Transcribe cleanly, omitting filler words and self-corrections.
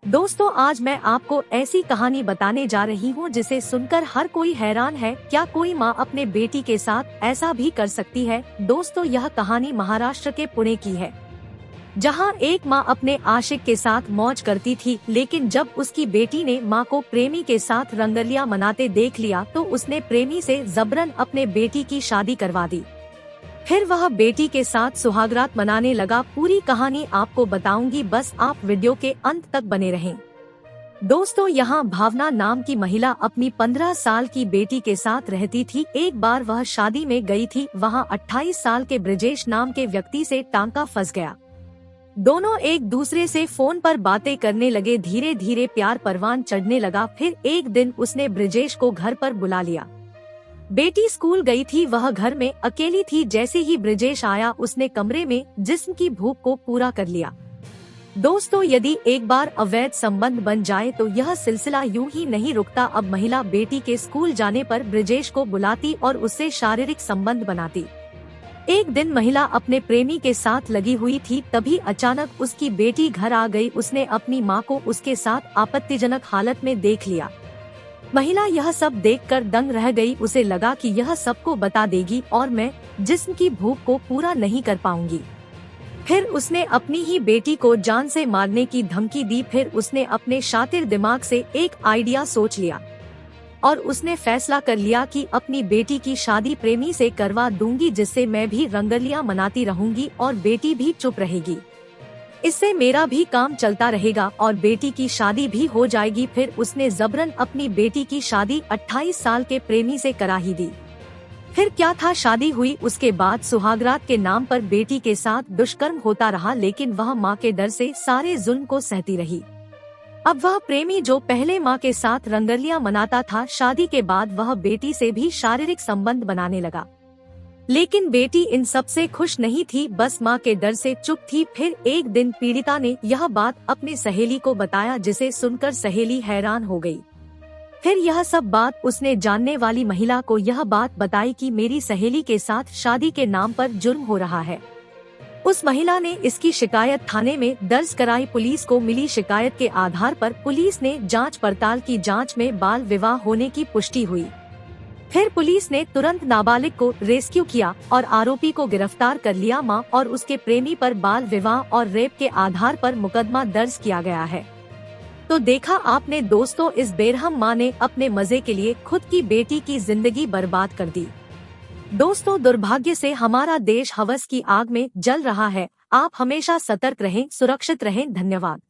दोस्तों, आज मैं आपको ऐसी कहानी बताने जा रही हूँ जिसे सुनकर हर कोई हैरान है। क्या कोई माँ अपने बेटी के साथ ऐसा भी कर सकती है? दोस्तों, यह कहानी महाराष्ट्र के पुणे की है, जहाँ एक माँ अपने आशिक के साथ मौज करती थी, लेकिन जब उसकी बेटी ने माँ को प्रेमी के साथ रंगलियां मनाते देख लिया तो उसने प्रेमी से जबरन अपने बेटी की शादी करवा दी। फिर वह बेटी के साथ सुहागरात मनाने लगा। पूरी कहानी आपको बताऊंगी, बस आप वीडियो के अंत तक बने रहें। दोस्तों, यहाँ भावना नाम की महिला अपनी 15 साल की बेटी के साथ रहती थी। एक बार वह शादी में गई थी, वहाँ 28 साल के ब्रजेश नाम के व्यक्ति से टांका फंस गया। दोनों एक दूसरे से फोन पर बातें करने लगे। धीरे धीरे प्यार परवान चढ़ने लगा। फिर एक दिन उसने ब्रजेश को घर पर बुला लिया। बेटी स्कूल गई थी, वह घर में अकेली थी। जैसे ही ब्रजेश आया, उसने कमरे में जिस्म की भूख को पूरा कर लिया। दोस्तों, यदि एक बार अवैध संबंध बन जाए तो यह सिलसिला यूं ही नहीं रुकता। अब महिला बेटी के स्कूल जाने पर ब्रजेश को बुलाती और उससे शारीरिक संबंध बनाती। एक दिन महिला अपने प्रेमी के साथ लगी हुई थी, तभी अचानक उसकी बेटी घर आ गई। उसने अपनी मां को उसके साथ आपत्तिजनक हालत में देख लिया। महिला यह सब देखकर दंग रह गई। उसे लगा कि यह सबको बता देगी और मैं जिस्म की भूख को पूरा नहीं कर पाऊंगी। फिर उसने अपनी ही बेटी को जान से मारने की धमकी दी। फिर उसने अपने शातिर दिमाग से एक आइडिया सोच लिया और उसने फैसला कर लिया कि अपनी बेटी की शादी प्रेमी से करवा दूंगी, जिससे मैं भी रंगलियां मनाती रहूंगी और बेटी भी चुप रहेगी। इससे मेरा भी काम चलता रहेगा और बेटी की शादी भी हो जाएगी। फिर उसने जबरन अपनी बेटी की शादी 28 साल के प्रेमी से करा ही दी। फिर क्या था, शादी हुई। उसके बाद सुहागरात के नाम पर बेटी के साथ दुष्कर्म होता रहा, लेकिन वह माँ के डर से सारे जुल्म को सहती रही। अब वह प्रेमी जो पहले माँ के साथ रंगलियां मनाता था, शादी के बाद वह बेटी से भी शारीरिक संबंध बनाने लगा। लेकिन बेटी इन सब से खुश नहीं थी, बस माँ के डर से चुप थी। फिर एक दिन पीड़िता ने यह बात अपनी सहेली को बताया, जिसे सुनकर सहेली हैरान हो गई। फिर यह सब बात उसने जानने वाली महिला को यह बात बताई कि मेरी सहेली के साथ शादी के नाम पर जुर्म हो रहा है। उस महिला ने इसकी शिकायत थाने में दर्ज कराई। पुलिस को मिली शिकायत के आधार पर पुलिस ने जांच पड़ताल की। जांच में बाल विवाह होने की पुष्टि हुई। फिर पुलिस ने तुरंत नाबालिग को रेस्क्यू किया और आरोपी को गिरफ्तार कर लिया। मां और उसके प्रेमी पर बाल विवाह और रेप के आधार पर मुकदमा दर्ज किया गया है। तो देखा आपने दोस्तों, इस बेरहम मां ने अपने मजे के लिए खुद की बेटी की जिंदगी बर्बाद कर दी। दोस्तों, दुर्भाग्य से हमारा देश हवस की आग में जल रहा है। आप हमेशा सतर्क रहें, सुरक्षित रहें। धन्यवाद।